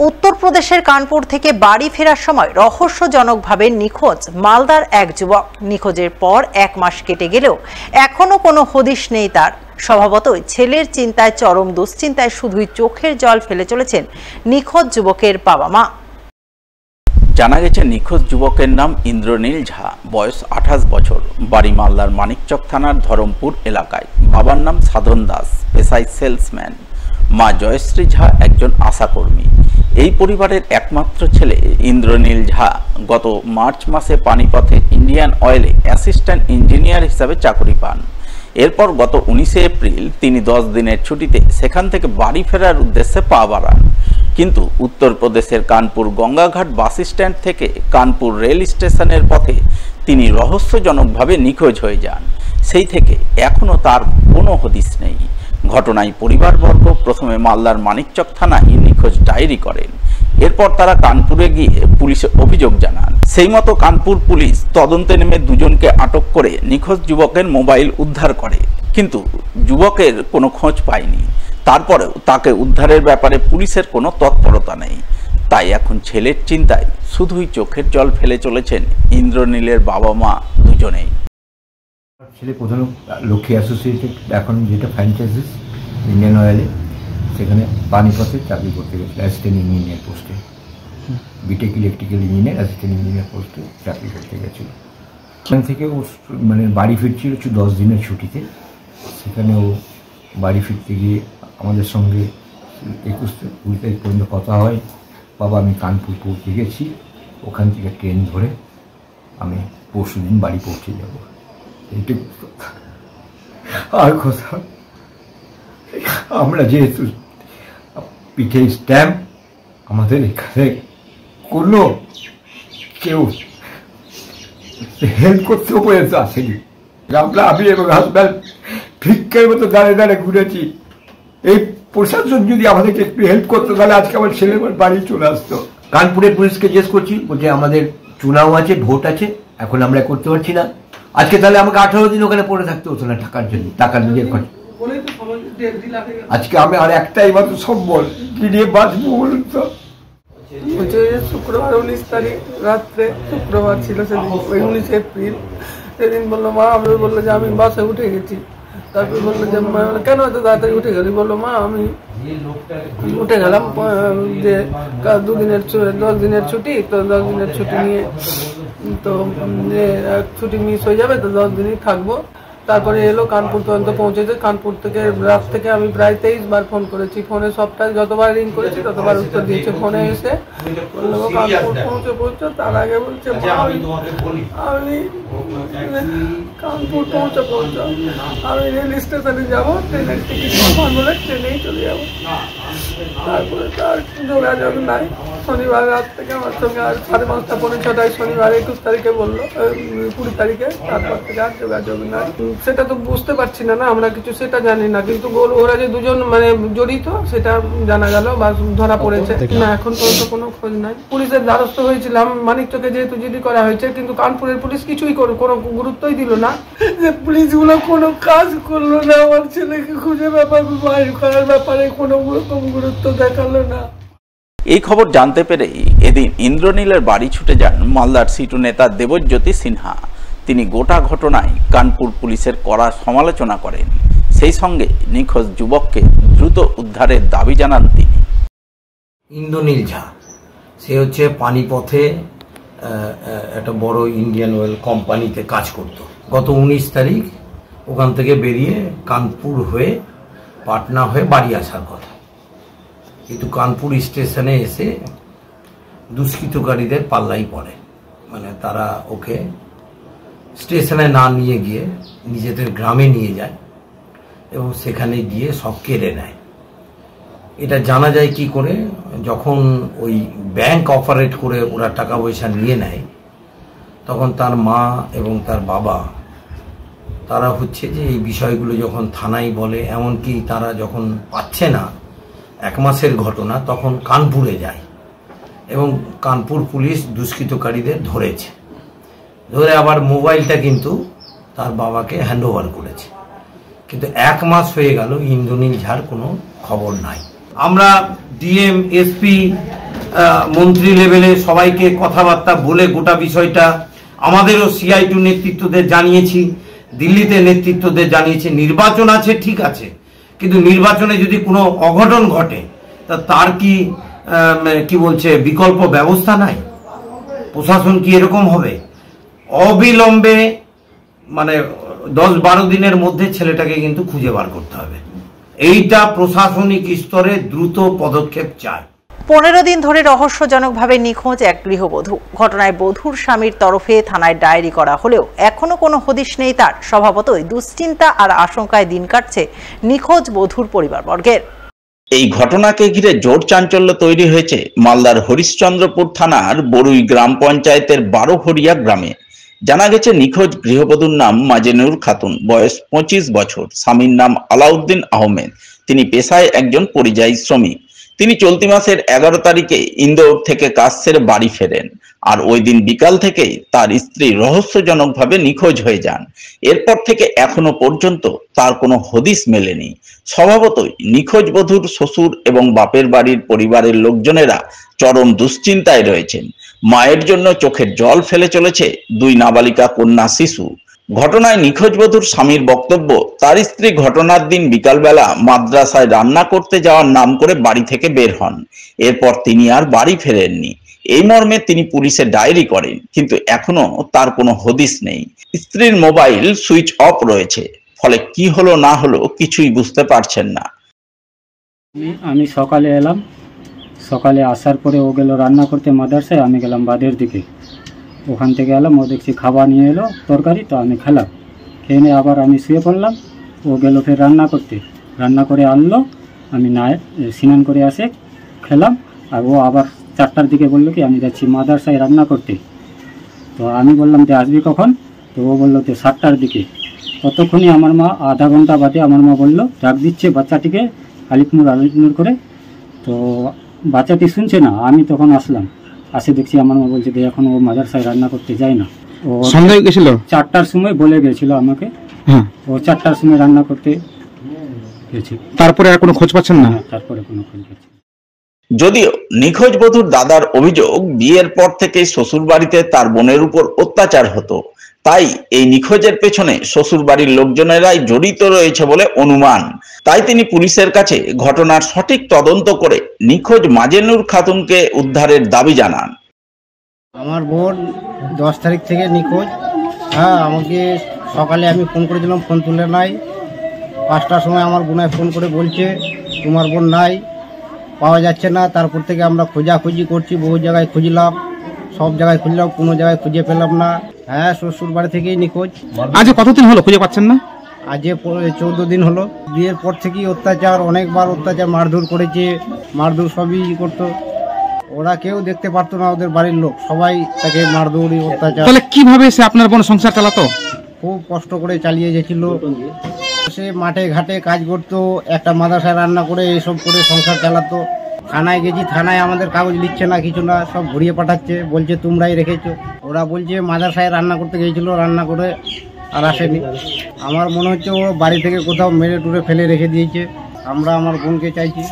উত্তরপ্রদেশের কানপুর থেকে বাড়ি ফেরার সময় রহস্যজনকভাবে নিখোঁজ মালদার এক যুবক। নিখোঁজের পর 1 মাস কেটে গেলেও এখনো কোনো হদিশ নেই তার। স্বভাবতই ছেলের চিন্তায় চরম দুশ্চিন্তায় শুধুই চোখের জল ফেলে চলেছেন নিখোঁজ যুবকের বাবা মা। জানা গেছে নিখোঁজ যুবকের নাম ইন্দ্রনীল ঝা, বয়স 28 বছর, বাড়ি মালদার মানিকচক থানার ধরমপুর এলাকায়। বাবার নাম সাধন দাস, পেশায় সেলসম্যান। মা জয়শ্রী ঝা একজন আশাকর্মী। এই পরিবারের একমাত্র ছেলে ইন্দ্রনীল ঝা গত মার্চ মাসে পানিপথে ইন্ডিয়ান অয়েলে অ্যাসিস্ট্যান্ট ইঞ্জিনিয়ার হিসাবে চাকরি পান। এরপর গত 19 এপ্রিল তিনি 10 দিনের ছুটিতে সেখান থেকে বাড়ি ফেরার উদ্দেশ্যে পা বাড়ান। কিন্তু উত্তরপ্রদেশের কানপুর গঙ্গাঘাট বাস স্ট্যান্ড থেকে কানপুর রেল স্টেশনের পথে তিনি রহস্যজনকভাবে নিখোঁজ হয়ে যান। সেই থেকে এখনও তার কোনো হদিশ নেই। ঘটনায় পরিবারবর্গ প্রথমে মালদার মানিকচক থানায় নিখোঁজ ডায়েরি করেন। এরপর তারা কানপুরে গিয়ে পুলিশে অভিযোগ জানান। সেই মতো কানপুর পুলিশ তদন্তে নেমে দুজনকে আটক করে নিখোঁজ যুবকের মোবাইল উদ্ধার করে, কিন্তু যুবকের কোনো খোঁজ পায়নি। তারপরেও তাকে উদ্ধারের ব্যাপারে পুলিশের কোনো তৎপরতা নেই। তাই এখন ছেলের চিন্তায় শুধুই চোখের জল ফেলে চলেছেন ইন্দ্রনীলের বাবা মা দুজনেই। ছেলে প্রধান লক্ষ্মী অ্যাসোসিয়েটেড, এখন যেটা ফ্র্যাঞ্চাইজিস ইন্ডিয়ান অয়েলে, সেখানে পানিপথে চাকরি করতে গেছিল অ্যাসিস্ট্যান্ট ইঞ্জিনিয়ার পোস্টে। BTech electrical engineer assistant engineer পোস্টে চাকরি করতে গেছিল। সেখান থেকে ও বাড়ি ফিরছিল 10 দিনের ছুটিতে। সেখানে ও বাড়ি ফিরতে গিয়ে আমাদের সঙ্গে 21 তারিখ পর্যন্ত কথা হয়। বাবা, আমি কানপুর পৌঁছে গেছি, ওখান থেকে ট্রেন ধরে আমি পরশুদিন বাড়ি পৌঁছে যাব। এইটুকু আর কথা। আমরা যেহেতু পিঠে স্ট্যাম্প, আমাদের এখানে কোনো কেউ হেল্প করতেও পর্যন্ত আসেনি। আমি এবং হাসব্যান্ড ভিক্ষের মতো দাঁড়িয়ে দাঁড়িয়ে ঘুরেছি। এই প্রশাসন যদি আমাদেরকে একটু হেল্প করতো, তাহলে আজকে আমার ছেলে বাড়ি চলে আসতো। কানপুরের পুলিশকে জিজ্ঞেস করছি, বলছে আমাদের চুনাও আছে, ভোট আছে, এখন আমরা করতে পারছি না। আজকে তাহলে আমাকে 18 দিন ওখানে পড়ে থাকতে হতো না টাকার জন্য, টাকার নিজের খরচ। আজকে আমি আর একটাই মাত্র সম্বল, কি নিয়ে বাঁচবো বলুন তো। শুক্রবার 19 তারিখ রাত্রে, শুক্রবার ছিল সেদিন, 19 এপ্রিল। সেদিন বললো মা, আমি বললো যে আমি বাসে উঠে গেছি। তারপর বললো যে কেন এত তাড়াতাড়ি উঠে গেলি? বললো মা, আমি উঠে গেলাম যে 10 দিনের ছুটি, তো 10 দিনের ছুটি নিয়ে তো ছুটি মিস হয়ে যাবে, তো 10 দিনই থাকবো। তারপরে এলো, কানপুর পর্যন্ত পৌঁছেছে। কানপুর থেকে রাত থেকে আমি প্রায় 23 বার ফোন করেছি। ফোনে সবটাই যতবার রিং করেছি ততবার উত্তর দিয়েছে। ফোনে এসে বললো কানপুর পৌঁছো। তার আগে বলছে আমি কানপুর পৌঁছো, আমি রেল স্টেশনে যাবো, ট্রেনের টিকিট কনফার্ম হলে ট্রেনেই চলে যাবো। তারপরে তার যোগাযোগ নাই। শনিবার রাত থেকে আমার সঙ্গে আর 5:30 পৌনে 6টায় শনিবার 21 তারিখে বললো, 20 তারিখে, তারপর থেকে আর যোগাযোগ নাই। সেটা তো বুঝতে পারছি না, আমরা কিছু সেটা জানি না, কিন্তু ওরা যে দুজন জড়িত সেটা জানা গেল বা ধরা পড়েছে না। এখন পর্যন্ত কোনো খোঁজ নাই। পুলিশের দ্বারস্থ হয়েছিলাম, মানিকচকে যেহেতু জিডি করা হয়েছে, কিন্তু কানপুরের পুলিশ কিছুই কোনো গুরুত্বই দিল না। যে পুলিশগুলো কোনো কাজ করলো না, আমার ছেলেকে খুঁজে বাইর করার ব্যাপারে কোনো রকম গুরুত্ব দেখালো না। এই খবর জানতে পেরেই এদিন ইন্দ্রনীলের বাড়ি ছুটে যান মালদার সিটু নেতা দেবজ্যোতি সিনহা। তিনি গোটা ঘটনায় কানপুর পুলিশের কড়া সমালোচনা করেন। সেই সঙ্গে নিখোঁজ যুবককে দ্রুত উদ্ধারের দাবি জানান তিনি। ইন্দ্রনীল ঝা, সে হচ্ছে পানিপথে একটা বড় ইন্ডিয়ান অয়েল কোম্পানিতে কাজ করত। গত 19 তারিখ ওখান থেকে বেরিয়ে কানপুর হয়ে পাটনা হয়ে বাড়ি আসার কথা, কিন্তু কানপুর স্টেশনে এসে দুষ্কৃতকারীদের পাল্লাই পড়ে। তারা ওকে স্টেশনে না নিয়ে গিয়ে নিজেদের গ্রামে নিয়ে যায় এবং সেখানে গিয়ে সব কেড়ে নেয়। এটা জানা যায় কি করে, যখন ওই ব্যাংক অপারেট করে ওরা টাকা পয়সা নিয়ে নেয়, তখন তার মা এবং তার বাবা তারা হচ্ছে যে এই বিষয়গুলো যখন থানায় বলে, এমনকি তারা যখন পাচ্ছে না, 1 মাসের ঘটনা, তখন কানপুরে যায় এবং কানপুর পুলিশ দুষ্কৃতকারীদের ধরেছে। ধরে আবার মোবাইলটা কিন্তু তার বাবাকে হ্যান্ড ওভার করেছে। কিন্তু 1 মাস হয়ে গেল, ইন্দ্রনীল ঝার কোনো খবর নাই। আমরা ডিএম, এসপি মন্ত্রী লেভেলে সবাইকে কথাবার্তা বলে গোটা বিষয়টা আমাদেরও CI2 নেতৃত্বদের জানিয়েছি, দিল্লিতে নেতৃত্বদের জানিয়েছি। নির্বাচন আছে, ঠিক আছে, কিন্তু নির্বাচনে যদি কোনো অঘটন ঘটে তা তার কি বলছে বিকল্প ব্যবস্থা নাই? প্রশাসন কি এরকম হবে? অবিলম্বে মানে 10-12 দিনের মধ্যে ছেলেটাকে কিন্তু খুঁজে বার করতে হবে। এইটা প্রশাসনিক স্তরে দ্রুত পদক্ষেপ চায়। 15 দিন ধরে রহস্যজনকভাবে নিখোঁজ এক গৃহবধূ। ঘটনায় বধূর স্বামীর তরফে থানায় ডায়েরি করা হলেও এখনো কোনো হদিশ নেই তার। স্বভাবতই দুশ্চিন্তা আর আশঙ্কায় দিন কাটছে নিখোঁজ বধূর পরিবারবর্গের। এই ঘটনাকে ঘিরে জোর চাঞ্চল্য তৈরি হয়েছে মালদার হরিশ্চন্দ্রপুর থানার বড়ুই গ্রাম পঞ্চায়েতের 12ঘরিয়া গ্রামে। জানা গেছে নিখোঁজ গৃহবধূর নাম মাজেনুর খাতুন, বয়স 25 বছর। স্বামীর নাম আলাউদ্দিন আহমেদ। তিনি পেশায় একজন পরিযায়ী শ্রমিক। তিনি চলতি মাসের 11 তারিখে ইন্দোর থেকে কাজ সেরে বাড়ি ফেরেন, আর ওই দিন বিকাল থেকেই তার স্ত্রী রহস্যজনকভাবে নিখোঁজ হয়ে যান। এরপর থেকে এখনো পর্যন্ত তার কোনো হদিশ মেলেনি। স্বভাবতই নিখোঁজ বধূর শ্বশুর এবং বাপের বাড়ির পরিবারের লোকজনেরা চরম দুশ্চিন্তায় রয়েছেন। মায়ের জন্য চোখের জল ফেলে চলেছে 2 নাবালিকা কন্যা শিশু। ঘটনায় নিখোঁজ বধূর স্বামীর বক্তব্য, তার স্ত্রী ঘটনার দিন বিকালবেলা মাদ্রাসায় রান্না করতে যাওয়ার নাম করে বাড়ি থেকে বের হন। এরপর তিনি আর বাড়ি ফেরেননি। এই মর্মে তিনি পুলিশে ডায়েরি করেন, কিন্তু এখনো তার কোনো হদিশ নেই। স্ত্রীর মোবাইল সুইচ অফ রয়েছে, ফলে কি হলো না হলো কিছুই বুঝতে পারছেন না। আমি সকালে এলাম, সকালে আসার পরে ও গেল রান্না করতে মাদ্রাসায়, আমি গেলাম বাদের দিকে। ওখান থেকে এলাম, ও দেখছি খাবার নিয়ে এলো তরকারি, তো আমি খেলাম। খেয়ে নিয়ে আবার আমি শুয়ে পড়লাম। ও গেল ফের রান্না করতে, রান্না করে আনলো, আমি স্নান করে আসে খেলাম। আর ও আবার 4টার দিকে বললো কি আমি যাচ্ছি মাদ্রাসায় রান্না করতে। তো আমি বললাম যে আসবি কখন? তো ও বললো যে 7টার দিকে। ততক্ষণই আমার মা আধা ঘন্টা বাদে আমার মা বললো ডাক দিচ্ছে বাচ্চাটিকে আলিকনুর করে। তো বাচ্চাটি শুনছে না। আমি তখন আসলাম, আসে দেখছি আমার মা বলছে যে এখন ও মাদ্রাসায় রান্না করতে যায় না। ও সন্ধ্যায় গেছিল, 4টার সময় বলে গেছিল আমাকে। ও 4টার সময় রান্না করতে গেছে। তারপরে আর কোনো খোঁজ পাচ্ছেন না? তারপরে কোনো খোঁজ পাচ্ছেন। যদিও নিখোঁজ বধূর দাদার অভিযোগ, বিয়ের পর থেকেই শ্বশুর বাড়িতে তার বোনের উপর অত্যাচার হতো, তাই এই নিখোঁজের পেছনে শ্বশুর বাড়ির লোকজনেরাই জড়িত রয়েছে বলে অনুমান। তাই তিনি পুলিশের কাছে ঘটনার সঠিক তদন্ত করে নিখোঁজ মাজেনুর খাতুনকে উদ্ধারের দাবি জানান। আমার বোন 10 তারিখ থেকে নিখোঁজ। আমাকে সকালে আমি ফোন করেছিলাম, ফোন তুলে নাই। 5টার সময় আমার বোনায় ফোন করে বলছে তোমার বোন নাই, পাওয়া যাচ্ছে না। তারপর থেকে আমরা খোঁজাখুঁজি করছি, বহু জায়গায় খুঁজলাম, সব জায়গায় খুঁজলাম, কোনো জায়গায় খুঁজে পেলাম না। শ্বশুর বাড়ি থেকেই নিখোঁজ। আজ কতদিন হলো খুঁজে পাচ্ছেন না? আজ 14 দিন হলো। বিয়ের পর থেকেই অত্যাচার, অনেকবার অত্যাচার, মারধর করেছে, মারধর সবই করতো। ওরা কেউ দেখতে পারতো না, ওদের বাড়ির লোক সবাই তাকে মারধর অত্যাচার। তাহলে কিভাবে সে আপনার বোন সংসার চালাতো? খুব কষ্ট করে চালিয়ে গেছিল। সে মাঠে ঘাটে কাজ করতো, একটা মাদ্রাসায় রান্না করে এসব করে সংসার চালাতো। থানায় গেছি, থানায় আমাদের কাগজ লিখছে না, কিছু না, সব ঘুরিয়ে পাঠাচ্ছে, বলছে তোমরাই রেখেছো। ওরা বলছে মাদ্রাসায় রান্না করতে গিয়েছিল, রান্না করে আর আসেনি। আমার মনে হচ্ছে ও বাড়ি থেকে কোথাও মেরে টুরে ফেলে রেখে দিয়েছে। আমরা আমার বোনকে চাইছি।